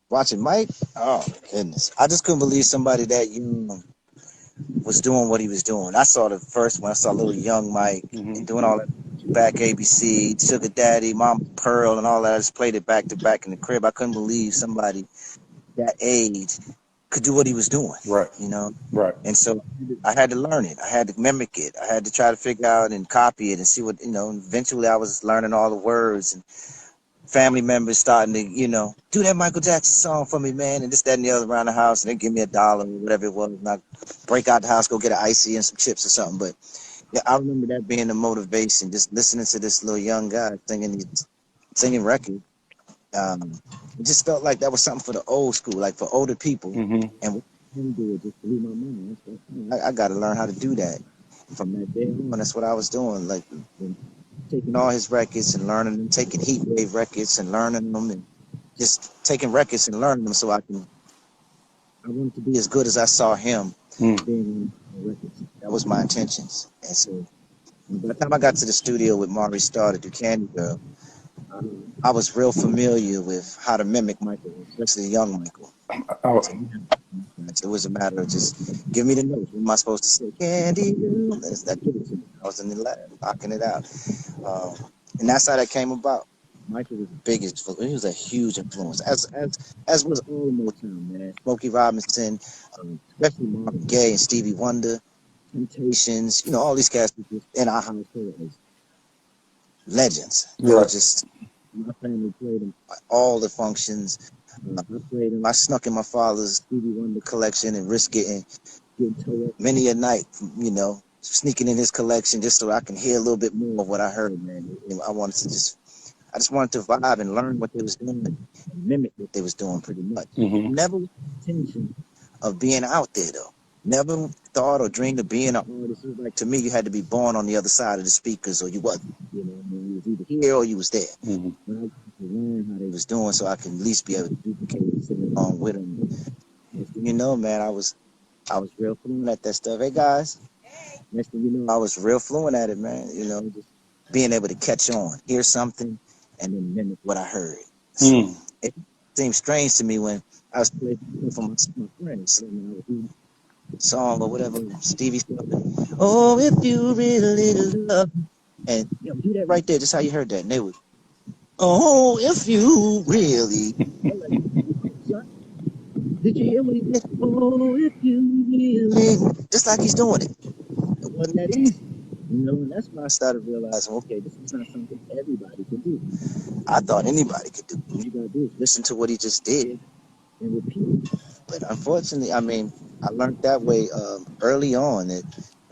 Watching Mike, oh my goodness. I just couldn't believe somebody that young was doing what he was doing. I saw the first one, I saw little young Mike and doing all that back ABC, Sugar Daddy, Mom Pearl, and all that. I just played it back to back in the crib. I couldn't believe somebody that age could do what he was doing, Right. you know? Right. And so I had to learn it. I had to mimic it. I had to try to figure out and copy it and see what, you know, eventually I was learning all the words and family members starting to, you know, do that Michael Jackson song for me, man, and this, that, and the other around the house, and they give me $1 or whatever it was, and I break out the house, go get an icy and some chips or something. But yeah, I remember that being the motivation, just listening to this little young guy singing record. It just felt like that was something for the old school, like for older people, and what him do it just blew my mind. I got to learn how to do that. From that day on, that's what I was doing, like taking all his records and learning them, taking Heat Wave records and learning them, and just taking records and learning them so I wanted to be as good as I saw him being on records. That was my intentions. And so by the time I got to the studio with Maury Starr to do Candy Girl, I was real familiar with how to mimic Michael, especially young Michael. It was a matter of just give me the notes. What am I supposed to say? Candy Girl. That give it to me. I was in the lab, knocking it out. And that's how that came about. Michael was the biggest. He was a huge influence, as was all Motown, man. Smokey Robinson, especially Marvin Gaye and Stevie Wonder, Temptations. You know, all these cats in our household as legends. They were just, my family played them at all the functions. I played them. I snuck in my father's Stevie Wonder collection and risked getting towed up many a night. You know, sneaking in his collection just so I can hear a little bit more of what I heard, man. And I just wanted to vibe and learn what they was doing and mimic what they was doing pretty much. Never with the intention of being out there though. Never thought or dreamed of being an artist. It was like, to me, you had to be born on the other side of the speakers or you wasn't. You know, I mean, you was either here or you was there. But I wanted to learn how they was doing so I can at least be able to duplicate it, sing along with them. You know, man, I was real fluent at that stuff. Hey guys, next thing you know, I was real fluent at it, man. You know, just being able to catch on, hear something, and then mimic what I heard. So it seemed strange to me when I was playing for my friends. So, you know, I would do a song or whatever, Stevie stuff. Oh, if you really love me. And you know, do that right there, just how you heard that. And they would, oh, if you really. Did you hear what he did? Oh, if you really. Just like he's doing it. It wasn't that easy. You know, and that's when I started realizing, okay, this is not something everybody could do. I thought anybody could do. All you gotta do is listen to what he just did and repeat it. But unfortunately, I mean, I learned that way early on that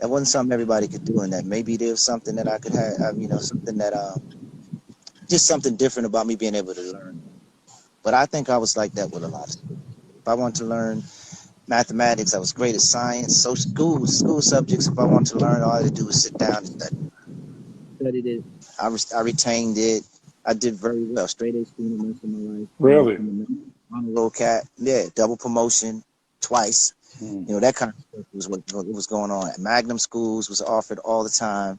wasn't something everybody could do, and that maybe there was something that I could have, you know, something that just something different about me being able to learn. But I think I was like that with a lot of stuff. If I wanted to learn mathematics, I was great at science. So school subjects, if I wanted to learn, all I had to do was sit down and studied it. I retained it. I did very well. Straight A student most of my life. Really? On a roll cat. Yeah, double promotion twice. You know, that kind of stuff was what was going on. At Magnum schools was offered all the time.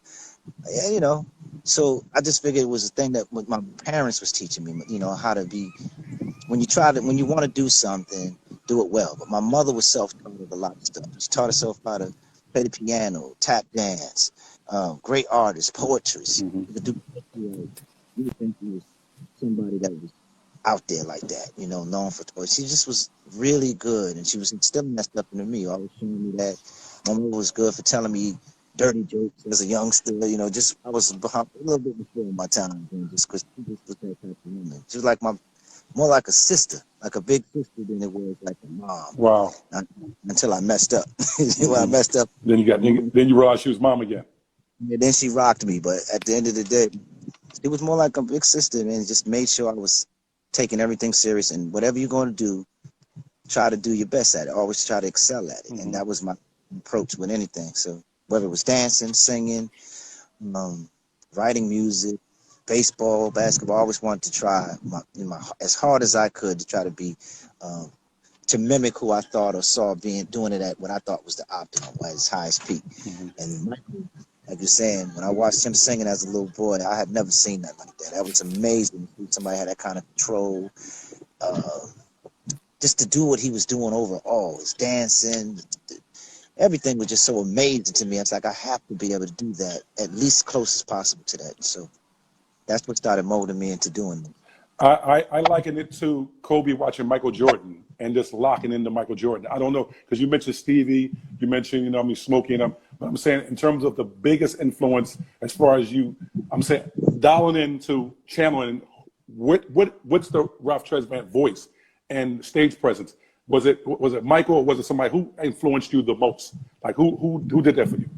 Yeah, you know. So I just figured it was a thing that my parents was teaching me, you know, how to be, when you want to do something, do it well. But my mother was self-taught of a lot of stuff. She taught herself how to play the piano, tap dance, great artists, poetry. You could do poetry. You would think she was somebody that was out there like that, you know, known for poetry. She just was really good, and she was instilling that stuff into me, always showing me that. My mother was good for telling me dirty jokes as a youngster, you know, just I was a little bit before my time, just because she just was that type of woman. She was like more like a sister, like a big sister than it was like a mom. Wow. Until I messed up. When I messed up. Then you realized she was mom again. And then she rocked me, but at the end of the day, it was more like a big sister, man. Just made sure I was taking everything serious, and whatever you're going to do, try to do your best at it. Always try to excel at it, and that was my approach with anything. So whether it was dancing, singing, writing music, baseball, basketball, I always wanted to try as hard as I could to try to be to mimic who I thought or saw doing it at what I thought was the optimum, at its highest peak. And Michael, like you're saying, when I watched him singing as a little boy, I had never seen that like that. That was amazing. Somebody had that kind of control. Just to do what he was doing overall, his dancing, everything was just so amazing to me. It's like, I have to be able to do that at least close as possible to that. So that's what started molding me into doing it. I liken it to Kobe watching Michael Jordan and just locking into Michael Jordan. I don't know, because you mentioned Stevie, you mentioned, Smokey and them, but I'm saying in terms of the biggest influence as far as I'm saying dialing into channeling, what's the Ralph Tresvant voice and stage presence? Was it Michael, or was it somebody who influenced you the most? Like who did that for you?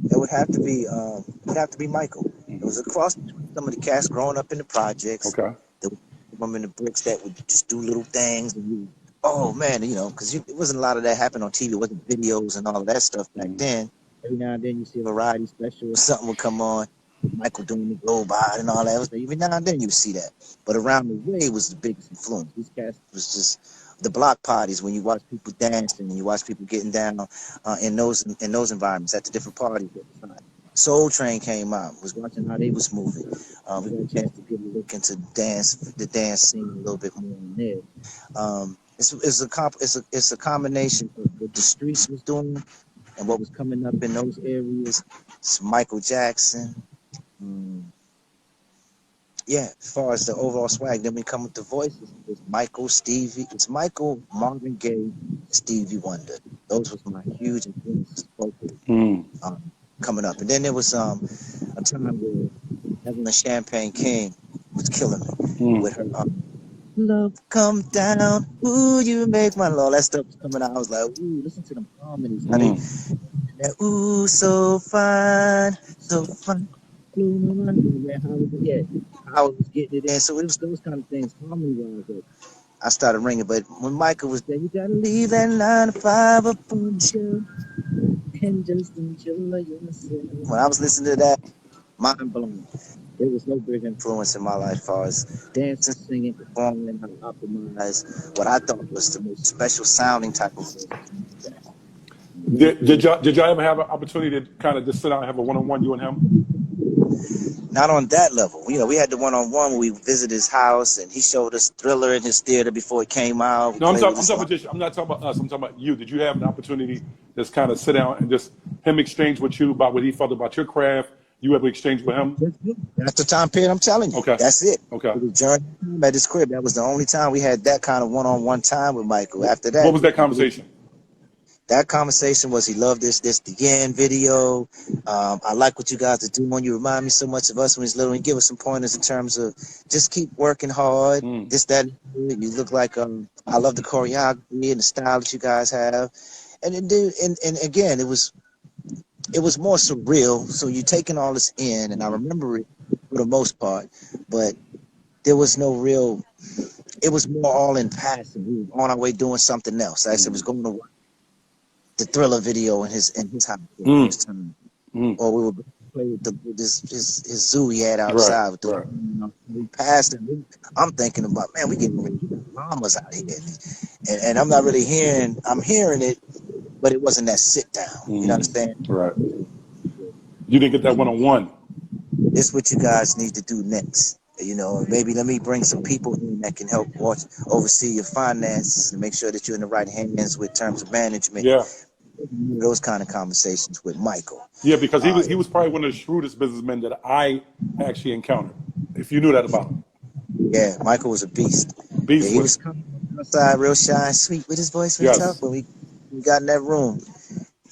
It would have to be Michael. It was across some of the cats growing up in the projects. Okay. There were them in the bricks that would just do little things, and oh man, because it wasn't a lot of that happened on TV. It wasn't videos and all of that stuff back then. Every now and then you see a variety special or something would come on. Michael doing the robot and all that. Every now and then you see that. But around the way was the biggest influence. These cats was just the block parties when you watch people dancing and you watch people getting down in those environments at the different parties. Soul Train came out. Was watching how they was moving. We got a chance to get a look into the dance scene a little bit more in there. It's a combination of what the streets was doing and what was coming up in those areas. It's Michael Jackson. Yeah, as far as the overall swag, then we come with the voices. It's Michael, Stevie. It's Michael, Marvin Gaye, Stevie Wonder. Those was my huge influences vocally, coming up. And then there was a time where Evelyn Champagne King was killing me with her love come down. Ooh, you make my love. That stuff was coming out. I was like, ooh, listen to them harmonies. That ooh, so fine, so fine. I was getting it in. So it was those kind of things, harmony-wise, that I started ringing. But when Michael was there, you gotta leave that 9 to 5 up on the show and just enjoy yourself. When I was listening to that, mind blown. There was no big influence in my life as far as dancing, singing, performing, how to optimize what I thought was the most special sounding type of voice. Did y'all ever have an opportunity to kind of just sit down and have a one-on-one, you and him? Not on that level. We had the one-on-one where we visited his house and he showed us Thriller in his theater before it came out. No, I'm not talking about us. I'm talking about you. Did you have an opportunity to just kind of sit down and just him exchange with you about what he felt about your craft? You ever exchange with him? That's the time period I'm telling you. Okay. That's it. Okay. It was during at his crib. That was the only time we had that kind of one-on-one time with Michael. After that, what was that conversation? That conversation was, he loved this the Yen video. I like what you guys are doing. You remind me so much of us when he's little. And give us some pointers in terms of just keep working hard. This, that, you look like I love the choreography and the style that you guys have. And again, it was more surreal. So you're taking all this in, and I remember it for the most part, but there was no real. It was more all in passing. We were on our way doing something else. I said, was going to work. The Thriller video in his house, or we would play with his zoo he had outside. We passed him. I'm thinking about, man, we getting ready to get llamas out here, and I'm not really hearing. I'm hearing it, but it wasn't that sit down. You understand? Right. You didn't get that one-on-one. This is what you guys need to do next. Maybe let me bring some people in that can help oversee your finances and make sure that you're in the right hands with terms of management. Yeah. Those kind of conversations with Michael. Yeah, because he was probably one of the shrewdest businessmen that I actually encountered. If you knew that about him. Yeah, Michael was a beast. He was coming outside real shy and sweet with his voice real tough, but we got in that room.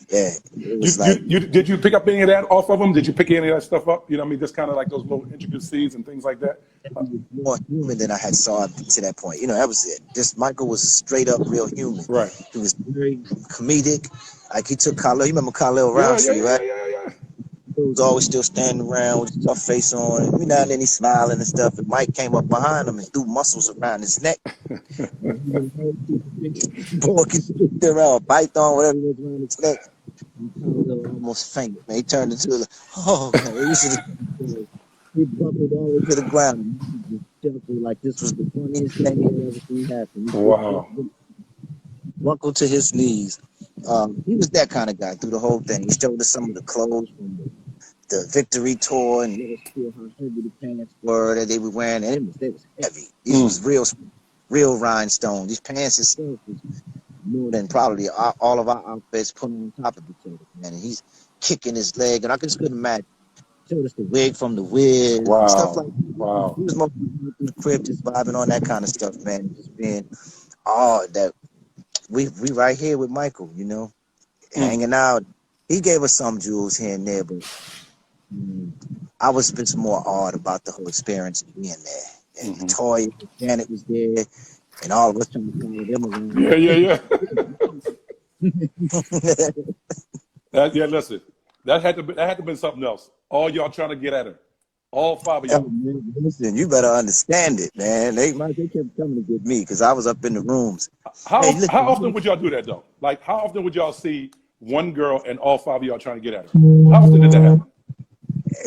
Yeah, it was did you pick up any of that off of him? Did you pick any of that stuff up? Just kind of like those little intricacies and things like that. He was more human than I had saw up to that point. That was it. Just Michael was straight up real human. Right. He was very comedic. Like he took Khalil. You remember Khalil Roundtree, right? Yeah. He was always still standing around with his tough face on. Every now and then he's smiling and stuff. And Mike came up behind him and threw muscles around his neck. Boy, around python, whatever was around his neck. Almost faint. He turned into he buckled all the way to the ground. Like this was the funniest thing he ever seen happen. Wow. Buckled to his knees. He was that kind of guy through the whole thing. He showed us some of the clothes from the Victory Tour and let us feel how heavy the pants were that they were wearing, and they was heavy. These was real rhinestone. These pants itself was more than probably all of our outfits put on top of each other, man. And he's kicking his leg, and I just couldn't imagine. Showed us the wig from the Wiz and stuff Wow. like that. Wow. He was mostly in the crib, just vibing on that kind of stuff, man. Just being awed that we right here with Michael, you know, hanging out. He gave us some jewels here and there, but I was just more awed about the whole experience of being there. And Latoya, Janet was there, and all of us trying to follow them around. Yeah. Listen, that had to been something else. All y'all trying to get at her. All 5 of y'all. Man, listen, you better understand it, man. They kept coming to get me because I was up in the rooms. How often would y'all do that though? Like, how often would y'all see one girl and all 5 of y'all trying to get at her? How often did that happen?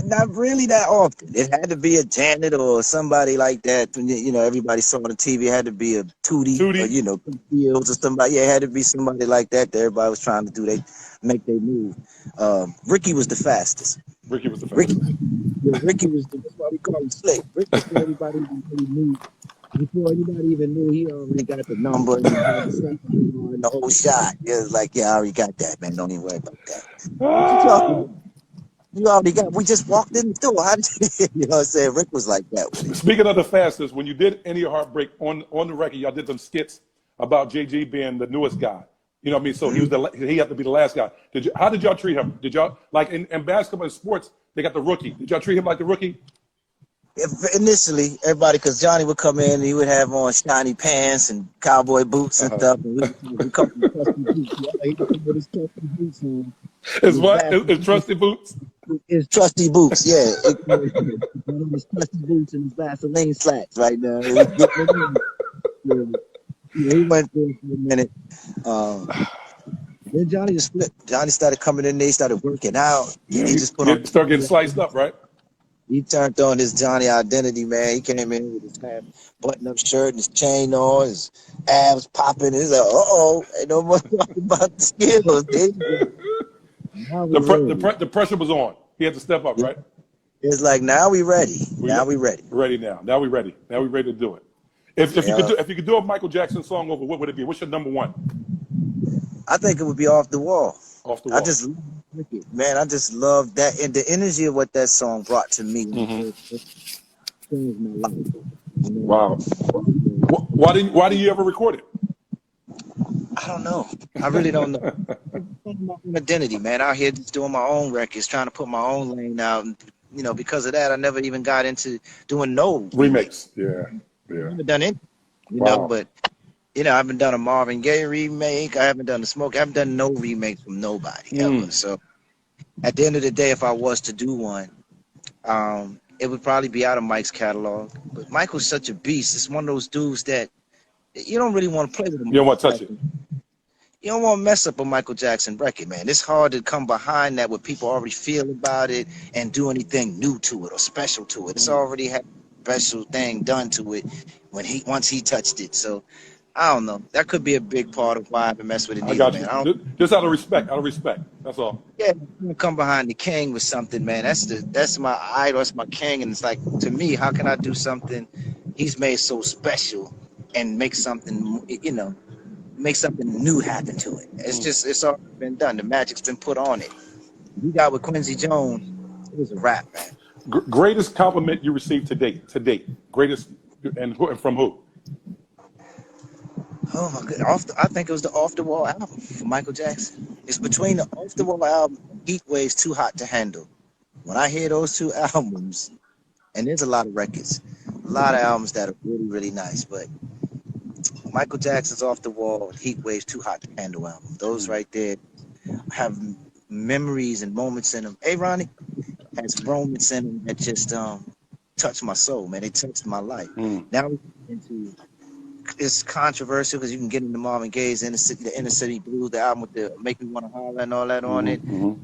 Not really that often. It had to be a Janet or somebody like that. You know, everybody saw on the TV. It had to be a Tootie. Or, you know, Fields or somebody. Yeah, it had to be somebody like that everybody was trying to do. They make their move. Ricky was the fastest. Ricky was the fastest. Ricky was that's why we call him Slick. Ricky, before everybody really knew. Before anybody even knew, he already got the number and the whole shot. It was like, yeah, I already got that, man. Don't even worry about that. What you talking about? You already got. We just walked in the door. How did you know what I'm saying? Rick was like that with it. Speaking of the fastest, when you did Any Heartbreak on the record, y'all did some skits about JG being the newest guy. You know what I mean? So he had to be the last guy. How did y'all treat him? Did y'all like in basketball and sports? They got the rookie. Did y'all treat him like the rookie? Initially, everybody, because Johnny would come in and he would have on shiny pants and cowboy boots and stuff. And we called him Trusty Boots. Yeah, he would put his Trusty Boots on. His Trusty Boots? His Trusty Boots, yeah. His Trusty Boots and his Vaseline slacks right now. He went through for a minute. Then Johnny just flipped. Johnny started coming in there. He started working out. Yeah, he just start getting sliced up, right? He turned on his Johnny identity, man. He came in with his button-up shirt and his chain on, his abs popping. He's like, ain't no more talking about the skills. The pressure was on. He had to step up, right? It's like, now we ready. Now we ready. Ready now. Now we ready. Now we ready to do it. If you could do a Michael Jackson song over, what would it be? What's your number one? I think it would be Off the Wall. Off the Wall. I just love that, and the energy of what that song brought to me. Changed my life. Wow. Why didn't you ever record it? I don't know. I really don't know. My own identity, man. Out here just doing my own records, trying to put my own lane out, and because of that, I never even got into doing no remakes. Yeah. I haven't done it, but I haven't done a Marvin Gaye remake. I haven't done a Smoke. I haven't done no remakes from nobody ever. So at the end of the day, if I was to do one, it would probably be out of Mike's catalog. But Michael's such a beast. It's one of those dudes that you don't really want to play with him. You don't want to touch it. You don't want to mess up a Michael Jackson record, man. It's hard to come behind that what people already feel about it and do anything new to it or special to it. It's already had a special thing done to it once he touched it. So I don't know. That could be a big part of why I haven't messed with it. I got you. Just out of respect. That's all. Yeah, come behind the king with something, man. That's my idol. That's my king. And it's like, to me, how can I do something he's made so special and make something, make something new happen to it? It's already been done. The magic's been put on it. We got with Quincy Jones. It was a rap, man. Greatest compliment you received to date. Greatest, and from who? Oh my goodness! I think it was the Off the Wall album for Michael Jackson. It's between the Off the Wall album, Heat Waves, Too Hot to Handle. When I hear those two albums, and there's a lot of records, a lot of albums that are really, really nice, but Michael Jackson's Off the Wall, Heat Waves, Too Hot to Handle album. Those right there have memories and moments in them. Hey, Ronnie, has moments in them that just touched my soul, man. They touched my life. Now we're into. It's controversial because you can get into Marvin Gaye's the Inner City Blues, the album with the Make Me Wanna Holler and all that on it. And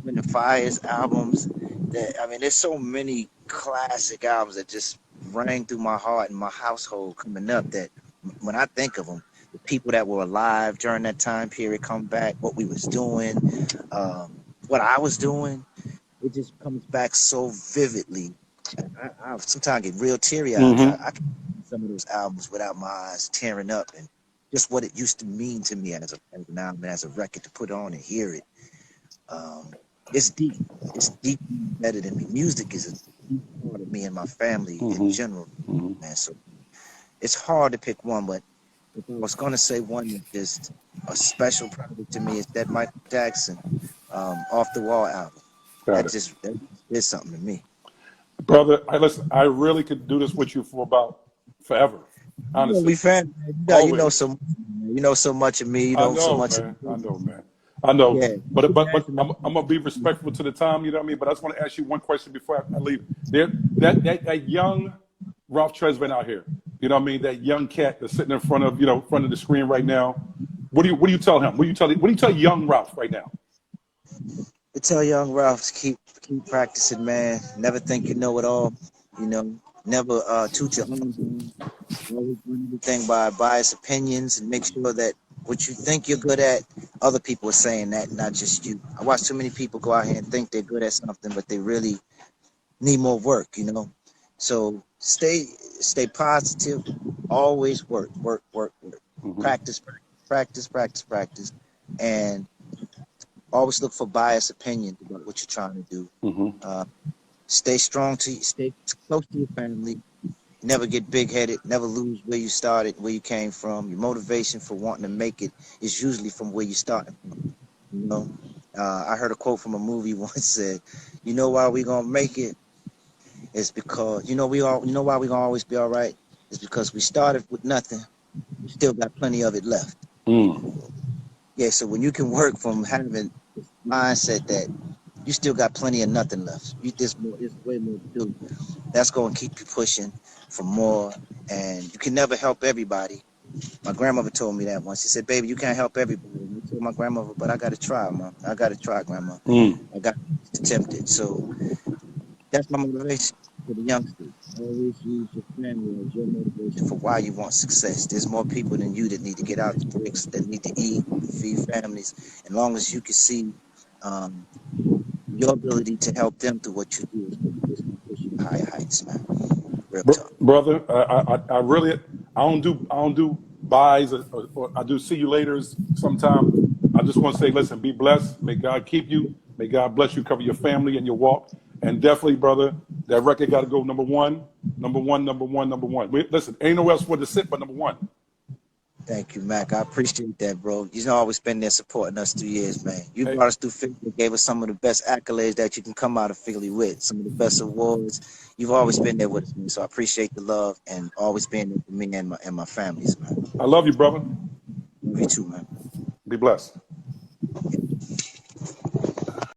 the Fires albums. There's so many classic albums that just rang through my heart and my household coming up that when I think of them, the people that were alive during that time period come back, what we was doing, what I was doing, it just comes back so vividly. I sometimes get real teary eyed. Mm-hmm. I can some of those albums without my eyes tearing up, and just what it used to mean to me as an album, as a record to put on and hear it. It's deep. It's deep embedded in me. Music is a deep part of me and my family in Mm-hmm. general, Mm-hmm. man. So it's hard to pick one, but if I was gonna say one that's just a special project to me, it's that Michael Jackson Off the Wall album. Got it. That is something to me. Brother, listen, I really could do this with you for about forever. You know, Honestly. we fans, man. Always. You know so much of me. You I know so know, much. man. I know, man. I know. Yeah. But I'm gonna be respectful to the time, you know what I mean? But I just want to ask you one question before I leave. That young Ralph Tresvant out here, you know what I mean? That young cat that's sitting in front of the screen right now. What do you tell him? What do you tell young Ralph right now? I tell young Ralph to keep practicing, man. Never think you know it all. You know, never toot your own horn. Always run everything by biased opinions, and make sure that what you think you're good at, other people are saying that, not just you. I watch too many people go out here and think they're good at something, but they really need more work. You know, so stay positive. Always work. Mm-hmm. Practice, and always look for biased opinions about what you're trying to do. Mm-hmm. Stay close to your family. Never get big-headed. Never lose where you started, where you came from. Your motivation for wanting to make it is usually from where you started from. You know, I heard a quote from a movie once said, "You know why we gonna make it? It's because you know why we gonna always be all right. It's because we started with nothing. We still got plenty of it left." Mm. Yeah. So when you can work from having this mindset that you still got plenty of nothing left, there's way more to do. That's going to keep you pushing for more, and you can never help everybody. My grandmother told me that once. She said, "Baby, you can't help everybody." And I told my grandmother, "But I got to try, Mom. I got to try, Grandma. Mm. I got to attempt it." So that's my motivation for the youngsters. Always use your family as your motivation for why you want success. There's more people than you that need to get out the bricks, that need to eat, feed families. As long as you can see um, your ability to help them through what you do, it's going to push you to higher heights, man. Real talk. Brother, I really I don't do buys or I do see you laters sometime. I just want to say, listen, be blessed. May God keep you. May God bless you, cover your family and your walk. And definitely, brother, that record got to go number one, number one, number one, number one. Listen, ain't no else for it to sit but number one. Thank you, Mac. I appreciate that, bro. You've always been there supporting us through years, man. You Hey, brought us through Philly, gave us some of the best accolades that you can come out of Philly with, some of the best awards. You've always been there with us, man. So I appreciate the love and always being there for me and my families, man. I love you, brother. Love you too, man. Be blessed.